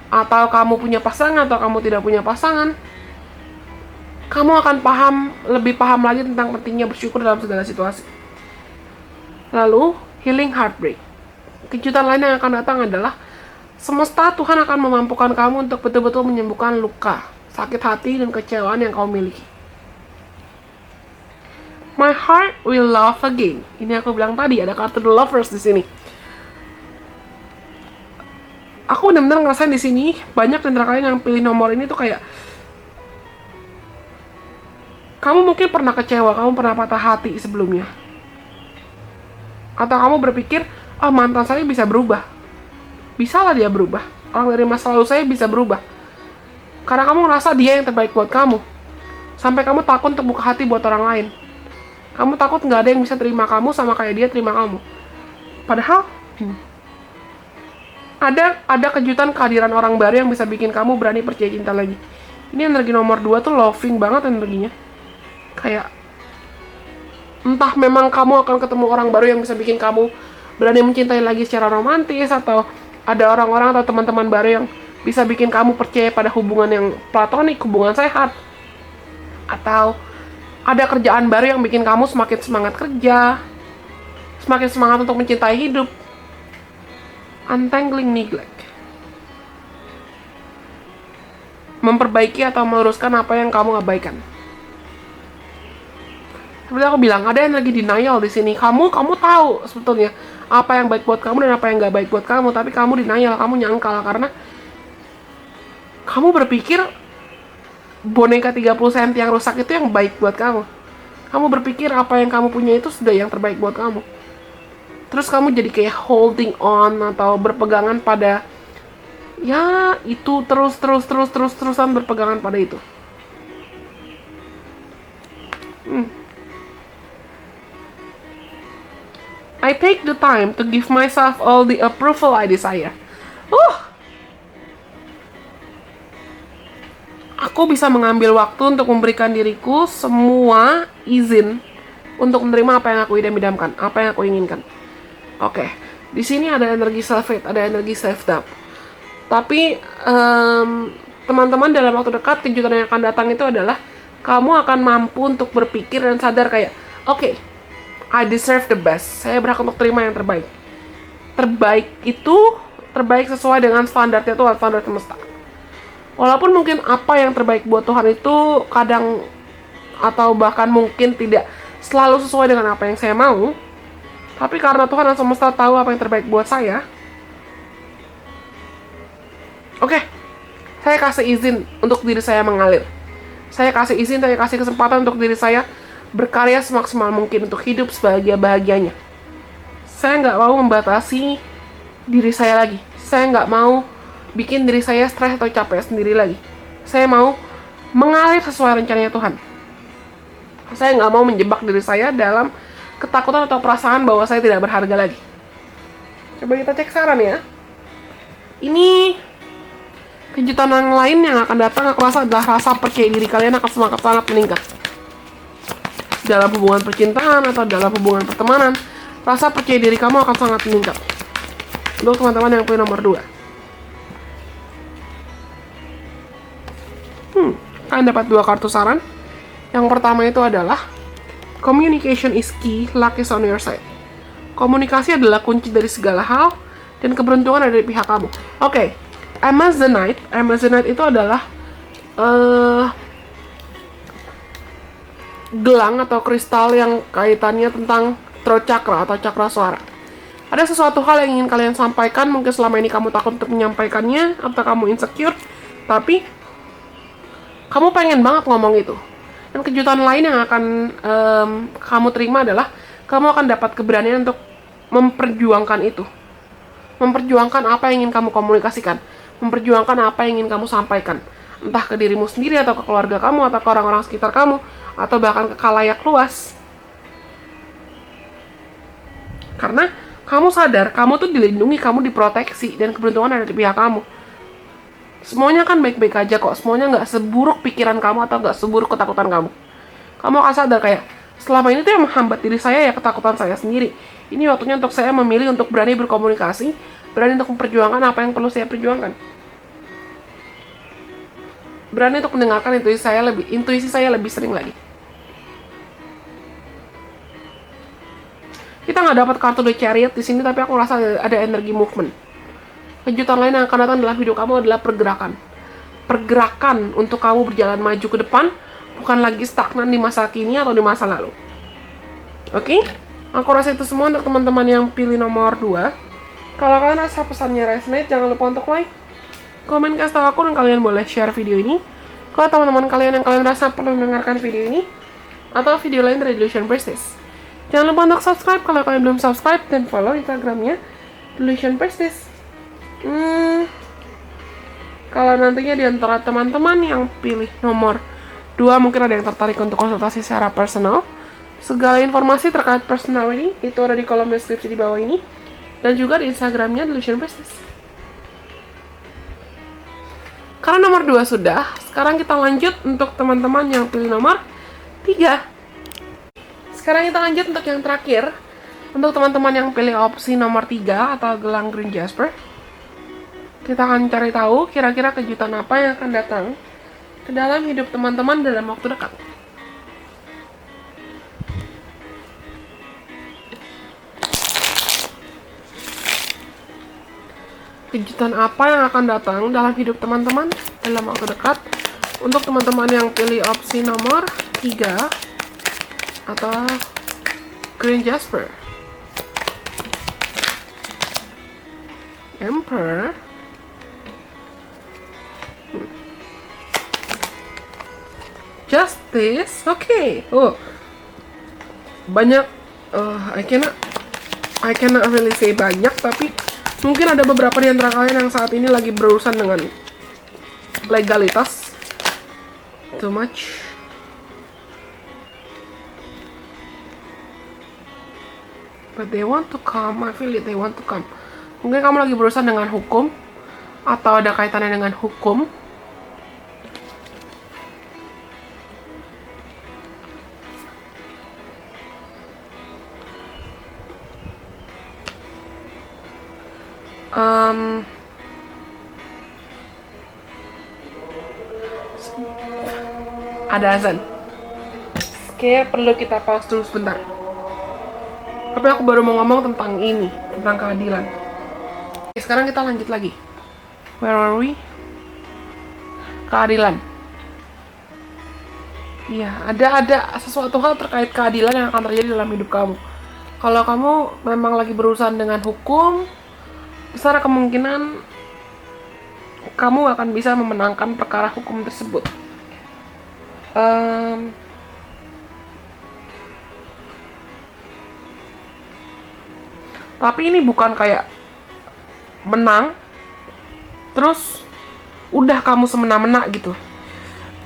Speaker 1: atau kamu punya pasangan atau kamu tidak punya pasangan. Kamu akan lebih paham lagi tentang pentingnya bersyukur dalam segala situasi. Lalu, healing heartbreak. Kejutan lain yang akan datang adalah semesta Tuhan akan memampukan kamu untuk betul-betul menyembuhkan luka, sakit hati, dan kecewaan yang kamu miliki. My heart will love again. Ini aku bilang tadi, ada kartu The Lovers di sini. Aku benar-benar ngerasain di sini banyak dari kalian yang pilih nomor ini tuh kayak kamu mungkin pernah kecewa, kamu pernah patah hati sebelumnya. Atau kamu berpikir, mantan saya bisa berubah. Bisa lah dia berubah. Orang dari masa lalu saya bisa berubah. Karena kamu ngerasa dia yang terbaik buat kamu. Sampai kamu takut untuk buka hati buat orang lain. Kamu takut nggak ada yang bisa terima kamu sama kayak dia terima kamu. Padahal ada kejutan kehadiran orang baru yang bisa bikin kamu berani percaya cinta lagi. Ini energi nomor 2 tuh loving banget energinya. Kayak entah memang kamu akan ketemu orang baru yang bisa bikin kamu berani mencintai lagi secara romantis, atau ada orang-orang atau teman-teman baru yang bisa bikin kamu percaya pada hubungan yang platonik, hubungan sehat. Atau ada kerjaan baru yang bikin kamu semakin semangat kerja, semakin semangat untuk mencintai hidup. Untangling neglect. memperbaiki atau meluruskan apa yang kamu abaikan. Seperti aku bilang, ada energi denial di sini. Kamu tahu sebetulnya apa yang baik buat kamu dan apa yang nggak baik buat kamu, tapi kamu denial, kamu nyangkal karena kamu berpikir boneka 30 cm yang rusak itu yang baik buat kamu. Kamu berpikir apa yang kamu punya itu sudah yang terbaik buat kamu. Terus kamu jadi kayak holding on atau berpegangan pada ya itu terusan berpegangan pada itu. I take the time to give myself all the approval I desire. Aku bisa mengambil waktu untuk memberikan diriku semua izin untuk menerima apa yang aku idam-idamkan, apa yang aku inginkan. Oke, di sini ada energi self-hate, ada energi self-doubt. Tapi teman-teman dalam waktu dekat kejutan yang akan datang itu adalah kamu akan mampu untuk berpikir dan sadar kayak, oke, I deserve the best. Saya berhak untuk terima yang terbaik. Terbaik itu terbaik sesuai dengan standarnya Tuhan, standar semesta. Walaupun mungkin apa yang terbaik buat Tuhan itu kadang atau bahkan mungkin tidak selalu sesuai dengan apa yang saya mau, tapi karena Tuhan dan semesta tahu apa yang terbaik buat saya, oke, saya kasih izin untuk diri saya mengalir. Saya kasih izin, saya kasih kesempatan untuk diri saya berkarya semaksimal mungkin untuk hidup sebahagia-bahagianya. Saya nggak mau membatasi diri saya lagi. Saya nggak mau bikin diri saya stres atau capek sendiri lagi. Saya mau mengalir sesuai rencananya Tuhan. Saya nggak mau menjebak diri saya dalam ketakutan atau perasaan bahwa saya tidak berharga lagi. Coba kita cek saran ya. Ini kejutan yang lain yang akan datang, aku rasa adalah rasa percaya diri kalian akan semakin sangat meningkat. Dalam hubungan percintaan atau dalam hubungan pertemanan, rasa percaya diri kamu akan sangat meningkat. Untuk teman-teman yang punya nomor 2. Kalian dapat 2 kartu saran. Yang pertama itu adalah communication is key, luck is on your side. Komunikasi adalah kunci dari segala hal dan keberuntungan ada di pihak kamu. Oke, Amazonite itu adalah gelang atau kristal yang kaitannya tentang throat chakra atau cakra suara. Ada sesuatu hal yang ingin kalian sampaikan, mungkin selama ini kamu takut untuk menyampaikannya atau kamu insecure, tapi kamu pengen banget ngomong itu. Dan kejutan lain yang akan kamu terima adalah kamu akan dapat keberanian untuk memperjuangkan itu. Memperjuangkan apa yang ingin kamu komunikasikan. Memperjuangkan apa yang ingin kamu sampaikan. Entah ke dirimu sendiri atau ke keluarga kamu atau ke orang-orang sekitar kamu atau bahkan ke khalayak luas. Karena kamu sadar, kamu tuh dilindungi, kamu diproteksi, dan keberuntungan ada di pihak kamu. Semuanya kan baik-baik aja kok, semuanya nggak seburuk pikiran kamu atau nggak seburuk ketakutan kamu. Kamu akan sadar kayak, selama ini tuh yang menghambat diri saya ya ketakutan saya sendiri. Ini waktunya untuk saya memilih untuk berani berkomunikasi, berani untuk memperjuangkan apa yang perlu saya perjuangkan. Berani untuk mendengarkan intuisi saya lebih sering lagi. Kita nggak dapat kartu The Chariot di sini, tapi aku rasa ada energi movement. Kejutan lain yang akan datang dalam hidup kamu adalah pergerakan. Pergerakan untuk kamu berjalan maju ke depan, bukan lagi stagnan di masa kini atau di masa lalu. Oke? Aku rasa itu semua untuk teman-teman yang pilih nomor 2. Kalau kalian rasa pesannya resonate, jangan lupa untuk like, komen, kasih tahu aku, dan kalian boleh share video ini ke teman-teman kalian yang kalian rasa perlu mendengarkan video ini atau video lain dari Delusion Prestige. Jangan lupa untuk subscribe kalau kalian belum subscribe, dan follow Instagramnya Delusion Prestige. Kalau nantinya di antara teman-teman yang pilih nomor 2 mungkin ada yang tertarik untuk konsultasi secara personal, segala informasi terkait personal ini itu ada di kolom deskripsi di bawah ini, dan juga di Instagramnya Delusion Prestige. Karena nomor 2 sudah, sekarang kita lanjut untuk teman-teman yang pilih nomor 3. Sekarang kita lanjut untuk yang terakhir, untuk teman-teman yang pilih opsi nomor 3 atau gelang Green Jasper. Kita akan cari tahu kira-kira kejutan apa yang akan datang ke dalam hidup teman-teman dalam waktu dekat. kejutan apa yang akan datang dalam hidup teman-teman dalam waktu dekat. Untuk teman-teman yang pilih opsi nomor 3 atau Green Jasper, Emperor, Justice. Oke. Oh, banyak. I cannot really say banyak, tapi mungkin ada beberapa di antara kalian yang saat ini lagi berurusan dengan legalitas. Too much. But they want to come. I feel it, they want to come. Mungkin kamu lagi berurusan dengan hukum, atau ada kaitannya dengan hukum. Ada azan. Kayak perlu kita pause dulu sebentar. Tapi aku baru mau ngomong tentang ini, tentang keadilan. Oke, sekarang kita lanjut lagi. Where are we? Keadilan. Iya, ada sesuatu hal terkait keadilan yang akan terjadi dalam hidup kamu. Kalau kamu memang lagi berurusan dengan hukum, besar kemungkinan kamu akan bisa memenangkan perkara hukum tersebut. Tapi ini bukan kayak menang terus udah kamu semena-mena gitu.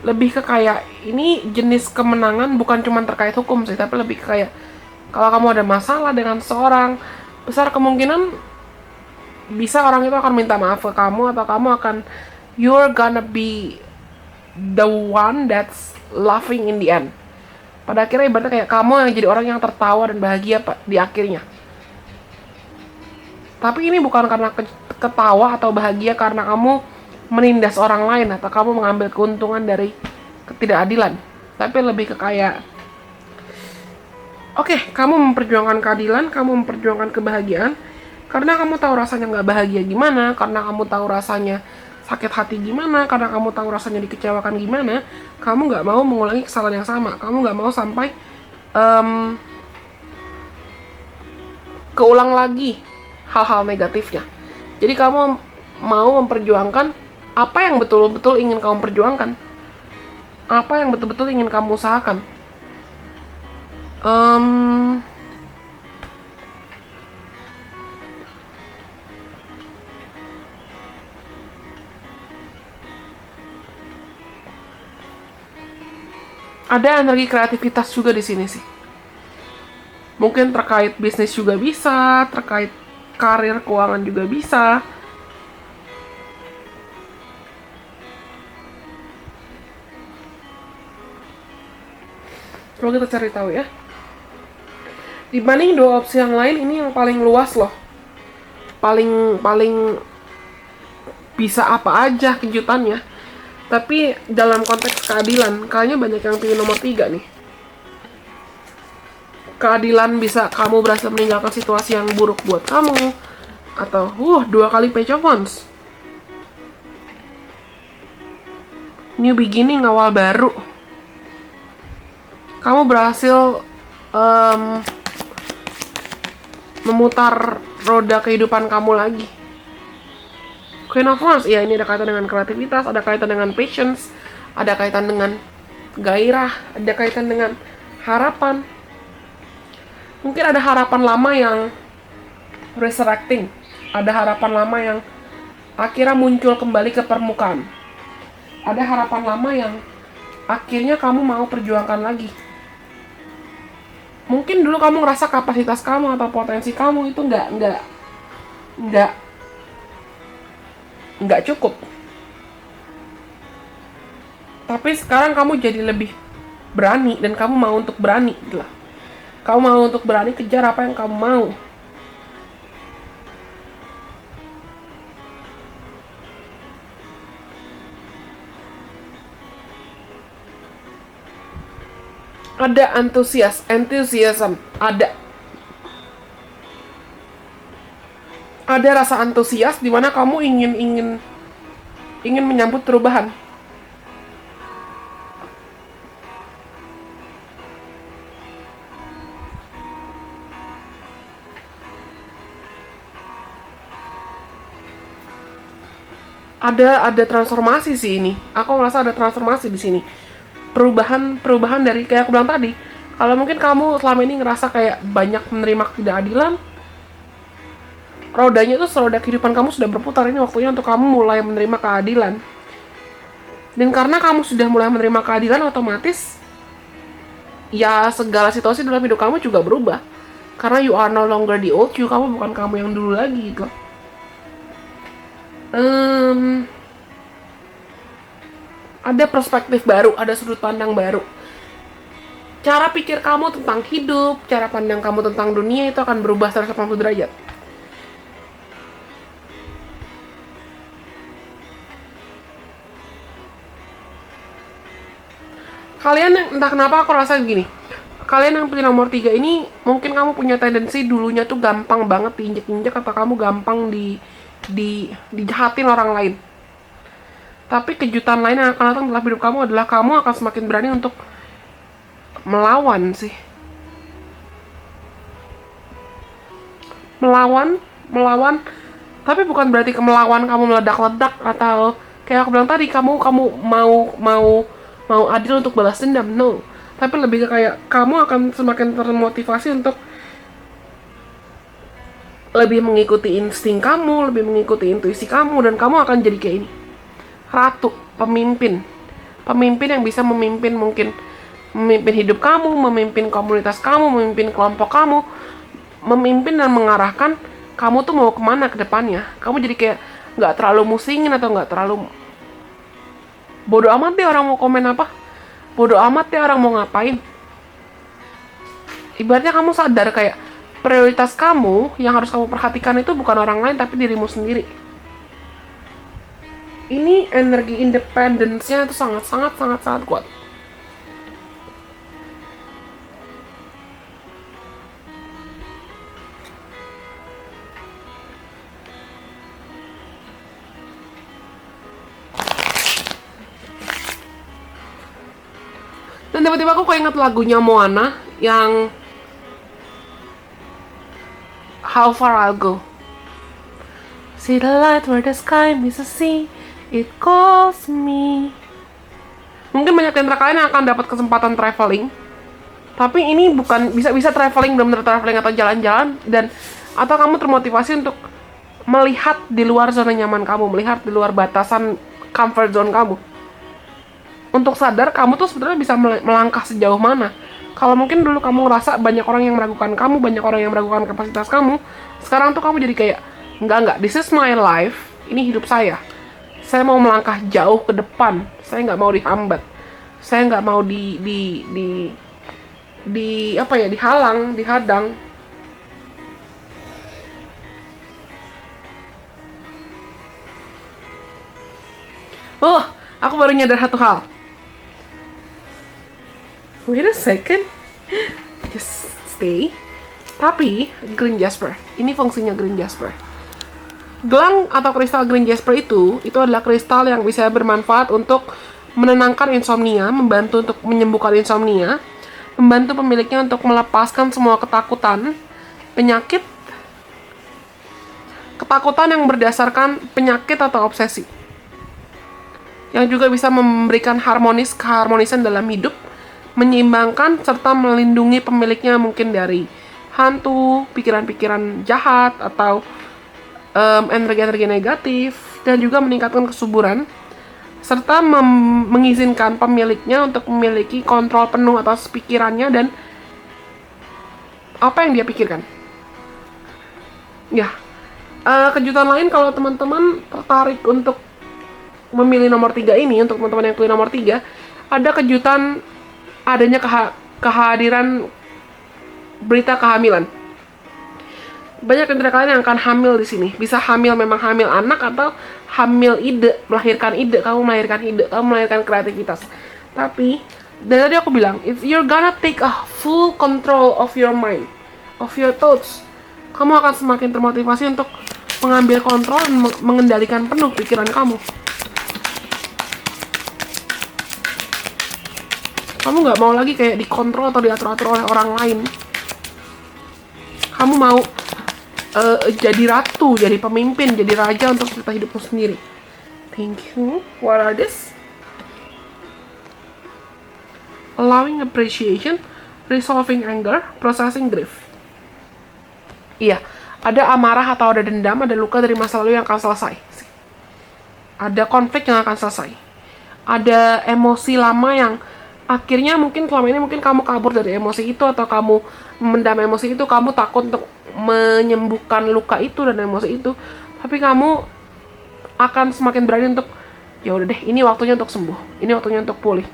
Speaker 1: Lebih ke kayak ini jenis kemenangan bukan cuma terkait hukum sih, tapi lebih ke kayak kalau kamu ada masalah dengan seorang, besar kemungkinan bisa orang itu akan minta maaf ke kamu, atau kamu akan, you're gonna be the one that's laughing in the end. Pada akhirnya ibaratnya kayak kamu yang jadi orang yang tertawa dan bahagia di akhirnya. Tapi ini bukan karena ketawa atau bahagia karena kamu menindas orang lain atau kamu mengambil keuntungan dari ketidakadilan. Tapi lebih ke kayak, oke, kamu memperjuangkan keadilan, kamu memperjuangkan kebahagiaan karena kamu tahu rasanya nggak bahagia gimana, karena kamu tahu rasanya sakit hati gimana, karena kamu tahu rasanya dikecewakan gimana. Kamu nggak mau mengulangi kesalahan yang sama, kamu nggak mau sampai keulang lagi hal-hal negatifnya. Jadi kamu mau memperjuangkan apa yang betul-betul ingin kamu perjuangkan, apa yang betul-betul ingin kamu usahakan. Ada energi kreativitas juga di sini sih. Mungkin terkait bisnis juga bisa, terkait karir keuangan juga bisa. Coba kita cari tahu ya. Dibanding dua opsi yang lain, ini yang paling luas loh. Paling bisa apa aja kejutannya. Tapi dalam konteks keadilan, kayaknya banyak yang pilih nomor 3 nih. Keadilan bisa kamu berhasil meninggalkan situasi yang buruk buat kamu, atau 2 kali Page of Wands, new beginning, awal baru. Kamu berhasil memutar roda kehidupan kamu lagi. Queen of Wands, ya ini ada kaitan dengan kreativitas, ada kaitan dengan patience, ada kaitan dengan gairah, ada kaitan dengan harapan. Mungkin ada harapan lama yang resurrecting, ada harapan lama yang akhirnya muncul kembali ke permukaan. Ada harapan lama yang akhirnya kamu mau perjuangkan lagi. Mungkin dulu kamu ngerasa kapasitas kamu atau potensi kamu itu nggak cukup. Tapi sekarang kamu jadi lebih berani dan kamu mau untuk berani gitu lah. Kamu mau untuk berani kejar apa yang kamu mau. Ada enthusiasm, ada. Ada rasa antusias di mana kamu ingin menyambut perubahan. Ada transformasi sih ini. Aku merasa ada transformasi di sini. Perubahan dari kayak aku bilang tadi. Kalau mungkin kamu selama ini ngerasa kayak banyak menerima ketidakadilan, rodanya itu roda kehidupan kamu sudah berputar. Ini waktunya untuk kamu mulai menerima keadilan. Dan karena kamu sudah mulai menerima keadilan, otomatis ya segala situasi dalam hidup kamu juga berubah. Karena you are no longer the old you, kamu bukan kamu yang dulu lagi gitu. Ada perspektif baru, ada sudut pandang baru. Cara pikir kamu tentang hidup, cara pandang kamu tentang dunia itu akan berubah 180 derajat. Kalian, entah kenapa aku rasa gini, kalian yang pilih nomor 3 ini, mungkin kamu punya tendensi dulunya tuh gampang banget diinjek-injek, atau kamu gampang dijahatin orang lain. Tapi kejutan lain yang akan datang dalam hidup kamu adalah kamu akan semakin berani untuk melawan sih. Melawan. Tapi bukan berarti melawan kamu meledak-ledak, atau kayak aku bilang tadi, kamu mau adil untuk balas dendam. No. Tapi lebih ke kayak kamu akan semakin termotivasi untuk lebih mengikuti insting kamu, lebih mengikuti intuisi kamu, dan kamu akan jadi kayak ini. Ratu, pemimpin yang bisa memimpin, mungkin memimpin hidup kamu, memimpin komunitas kamu, memimpin kelompok kamu, memimpin dan mengarahkan kamu tuh mau kemana ke depannya. Kamu jadi kayak nggak terlalu musingin, atau nggak terlalu bodoh amat deh orang mau komen apa, bodoh amat deh orang mau ngapain. Ibaratnya kamu sadar kayak prioritas kamu yang harus kamu perhatikan itu bukan orang lain tapi dirimu sendiri. Ini energi independence-nya itu sangat kuat. Dan tiba-tiba aku keinget lagunya Moana yang How Far I'll Go. See the light where the sky meets the sea, it calls me. Mungkin banyak dari kalian yang akan dapat kesempatan traveling, tapi ini bukan bisa traveling, benar-benar traveling atau jalan-jalan, dan atau kamu termotivasi untuk melihat di luar zona nyaman kamu, melihat di luar batasan comfort zone kamu, untuk sadar kamu tuh sebenarnya bisa melangkah sejauh mana. Kalau mungkin dulu kamu ngerasa banyak orang yang meragukan kamu, banyak orang yang meragukan kapasitas kamu, sekarang tuh kamu jadi kayak enggak, this is my life, ini hidup saya mau melangkah jauh ke depan, saya nggak mau dihambat, saya nggak mau dihadang. Oh, aku baru nyadar satu hal. Wait a second, just stay. Tapi green jasper, ini fungsinya green jasper. Gelang atau kristal green jasper itu adalah kristal yang bisa bermanfaat untuk menenangkan insomnia, membantu untuk menyembuhkan insomnia, membantu pemiliknya untuk melepaskan semua ketakutan, penyakit, ketakutan yang berdasarkan penyakit atau obsesi. Yang juga bisa memberikan keharmonisan dalam hidup, menyeimbangkan serta melindungi pemiliknya mungkin dari hantu, pikiran-pikiran jahat, atau energi-energi negatif, dan juga meningkatkan kesuburan serta mengizinkan pemiliknya untuk memiliki kontrol penuh atas pikirannya dan apa yang dia pikirkan. Ya, kejutan lain kalau teman-teman tertarik untuk memilih nomor 3 ini, untuk teman-teman yang pilih nomor 3, ada kejutan adanya kehadiran berita kehamilan. Banyak dari kalian yang akan hamil di sini. Bisa hamil, memang hamil anak, atau hamil ide, melahirkan ide. Kamu melahirkan ide, kamu melahirkan kreativitas. Tapi dari tadi aku bilang, if you're gonna take a full control of your mind, of your thoughts, kamu akan semakin termotivasi untuk mengambil kontrol dan mengendalikan penuh pikiran kamu. Kamu nggak mau lagi kayak dikontrol atau diatur-atur oleh orang lain. Kamu mau jadi ratu, jadi pemimpin, jadi raja untuk cerita hidupmu sendiri. Thank you. What are this? Allowing appreciation, resolving anger, processing grief. Iya, ada amarah atau ada dendam, ada luka dari masa lalu yang akan selesai. Ada konflik yang akan selesai. Ada emosi lama yang akhirnya mungkin selama ini mungkin kamu kabur dari emosi itu, atau kamu mendam emosi itu, kamu takut untuk menyembuhkan luka itu dan emosi itu. Tapi kamu akan semakin berani untuk, ya udah deh, ini waktunya untuk sembuh, ini waktunya untuk pulih,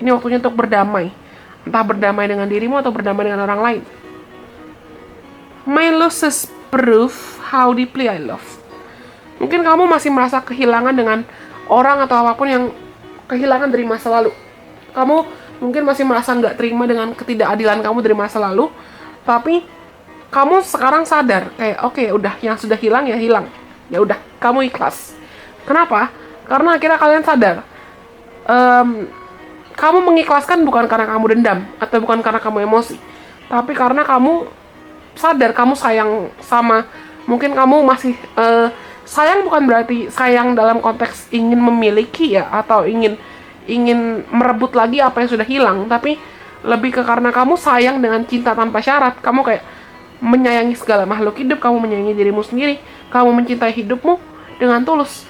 Speaker 1: ini waktunya untuk berdamai. Entah berdamai dengan dirimu atau berdamai dengan orang lain. My losses proof how deeply I love. Mungkin kamu masih merasa kehilangan dengan orang atau apapun yang kehilangan dari masa lalu. Kamu mungkin masih merasa nggak terima dengan ketidakadilan kamu dari masa lalu. Tapi kamu sekarang sadar kayak oke, udah, yang sudah hilang ya hilang. Ya udah, kamu ikhlas. Kenapa? Karena akhirnya kalian sadar. Kamu mengikhlaskan bukan karena kamu dendam atau bukan karena kamu emosi, tapi karena kamu sadar kamu sayang sama, mungkin kamu masih sayang bukan berarti sayang dalam konteks ingin memiliki ya, atau ingin merebut lagi apa yang sudah hilang, tapi lebih ke karena kamu sayang dengan cinta tanpa syarat. Kamu kayak menyayangi segala makhluk hidup, kamu menyayangi dirimu sendiri, kamu mencintai hidupmu dengan tulus.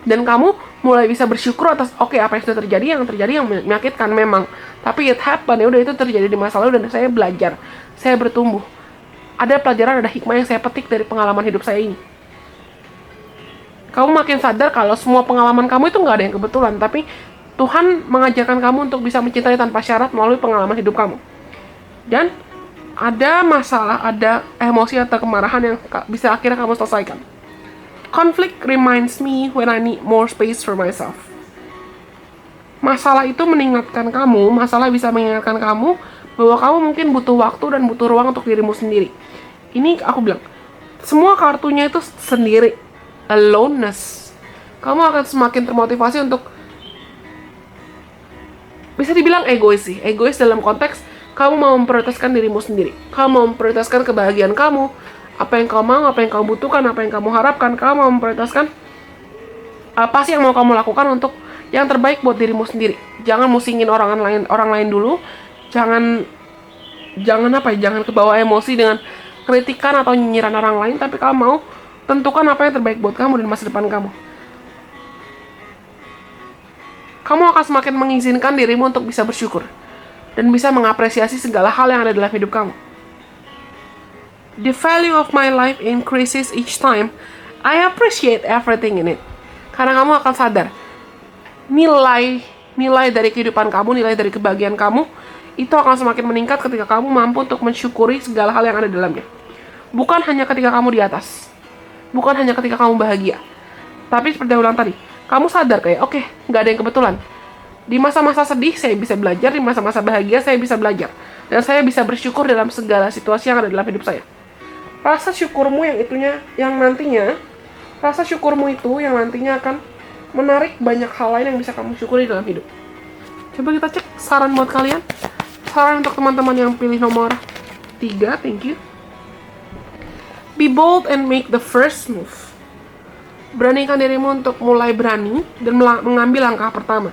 Speaker 1: Dan kamu mulai bisa bersyukur atas apa yang sudah terjadi, yang menyakitkan memang, tapi it happen, ya udah, itu terjadi di masa lalu dan saya belajar, saya bertumbuh, ada pelajaran, ada hikmah yang saya petik dari pengalaman hidup saya ini. Kamu makin sadar kalau semua pengalaman kamu itu nggak ada yang kebetulan, tapi Tuhan mengajarkan kamu untuk bisa mencintai tanpa syarat melalui pengalaman hidup kamu. Dan ada masalah, ada emosi atau kemarahan yang bisa akhirnya kamu selesaikan. Conflict reminds me when I need more space for myself. Masalah itu mengingatkan kamu, masalah bisa mengingatkan kamu bahwa kamu mungkin butuh waktu dan butuh ruang untuk dirimu sendiri. Ini aku bilang, semua kartunya itu sendiri. Aloneness. Kamu akan semakin termotivasi untuk, bisa dibilang egois sih. Egois dalam konteks kamu mau memprioritaskan dirimu sendiri. Kamu mau memprioritaskan kebahagiaan kamu, apa yang kamu mau, apa yang kamu butuhkan, apa yang kamu harapkan. Kamu mau memprioritaskan apa sih yang mau kamu lakukan untuk yang terbaik buat dirimu sendiri. Jangan musingin orang lain dulu. Jangan kebawa emosi dengan kritikan atau nyinyiran orang lain, tapi kamu mau tentukan apa yang terbaik buat kamu dan masa depan kamu. Kamu akan semakin mengizinkan dirimu untuk bisa bersyukur dan bisa mengapresiasi segala hal yang ada dalam hidup kamu. The value of my life increases each time I appreciate everything in it. Karena kamu akan sadar, nilai dari kehidupan kamu, nilai dari kebahagiaan kamu, itu akan semakin meningkat ketika kamu mampu untuk mensyukuri segala hal yang ada di dalamnya. Bukan hanya ketika kamu di atas, bukan hanya ketika kamu bahagia, tapi seperti yang ulang tadi, kamu sadar kayak, oke, nggak ada yang kebetulan. Di masa-masa sedih, saya bisa belajar. Di masa-masa bahagia, saya bisa belajar. Dan saya bisa bersyukur dalam segala situasi yang ada dalam hidup saya. Rasa syukurmu rasa syukurmu itu yang nantinya akan menarik banyak hal lain yang bisa kamu syukuri dalam hidup. Coba kita cek saran buat kalian. Saran untuk teman-teman yang pilih nomor 3, thank you. Be bold and make the first move. Beranikan dirimu untuk mulai berani dan mengambil langkah pertama.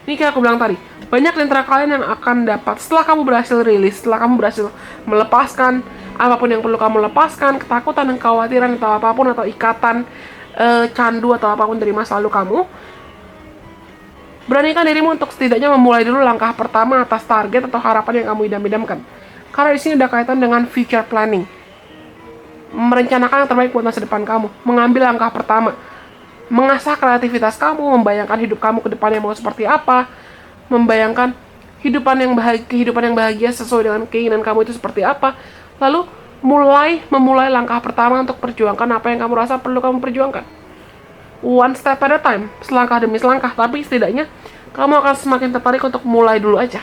Speaker 1: Ini kayak aku bilang tadi, banyak di antara kalian yang akan dapat setelah kamu berhasil rilis, setelah kamu berhasil melepaskan apapun yang perlu kamu lepaskan, ketakutan dan kekhawatiran atau apapun, atau ikatan, candu atau apapun dari masa lalu kamu. Beranikan dirimu untuk setidaknya memulai dulu langkah pertama atas target atau harapan yang kamu idam-idamkan. Karena di sini ada kaitan dengan future planning. Merencanakan yang terbaik buat masa depan kamu, mengambil langkah pertama, mengasah kreativitas kamu, membayangkan hidup kamu ke depannya mau seperti apa, membayangkan kehidupan yang bahagia sesuai dengan keinginan kamu itu seperti apa, lalu memulai langkah pertama untuk perjuangkan apa yang kamu rasa perlu kamu perjuangkan. One step at a time, selangkah demi selangkah, tapi setidaknya kamu akan semakin tertarik untuk mulai dulu aja.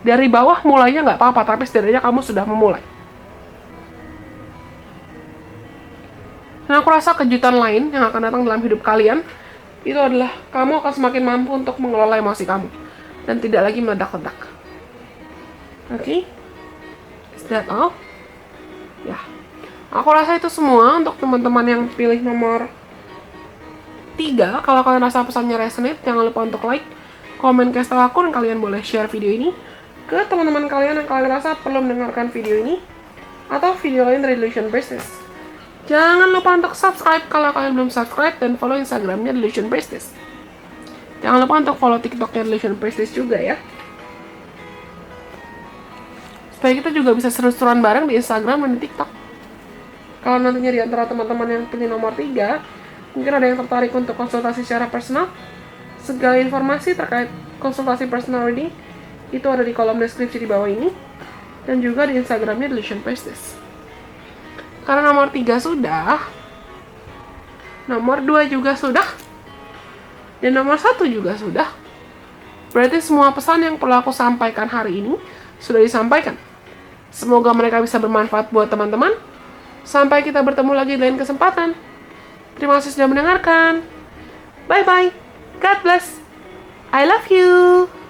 Speaker 1: Dari bawah mulainya nggak apa-apa, tapi setidaknya kamu sudah memulai. Dan aku rasa kejutan lain yang akan datang dalam hidup kalian itu adalah kamu akan semakin mampu untuk mengelola emosi kamu dan tidak lagi meledak-ledak. Oke? Is that all? Ya. Aku rasa itu semua untuk teman-teman yang pilih nomor 3. Kalau kalian rasa pesannya resonate, jangan lupa untuk like, komen, kasih tahu aku, dan kalian boleh share video ini ke teman-teman kalian yang kalian rasa perlu mendengarkan video ini atau video lain dari Delusion Business. Jangan lupa untuk subscribe kalau kalian belum subscribe dan follow Instagramnya Delusion Business. Jangan lupa untuk follow TikToknya Delusion Business juga ya. Supaya kita juga bisa seru-seruan bareng di Instagram dan di TikTok. Kalau nantinya di antara teman-teman yang pilih nomor 3, mungkin ada yang tertarik untuk konsultasi secara personal, segala informasi terkait konsultasi personal reading itu ada di kolom deskripsi di bawah ini dan juga di Instagramnya Delusion Business. Karena nomor 3 sudah, nomor 2 juga sudah, dan nomor 1 juga sudah. Berarti semua pesan yang perlu aku sampaikan hari ini sudah disampaikan. Semoga mereka bisa bermanfaat buat teman-teman. Sampai kita bertemu lagi di lain kesempatan. Terima kasih sudah mendengarkan. Bye-bye. God bless. I love you.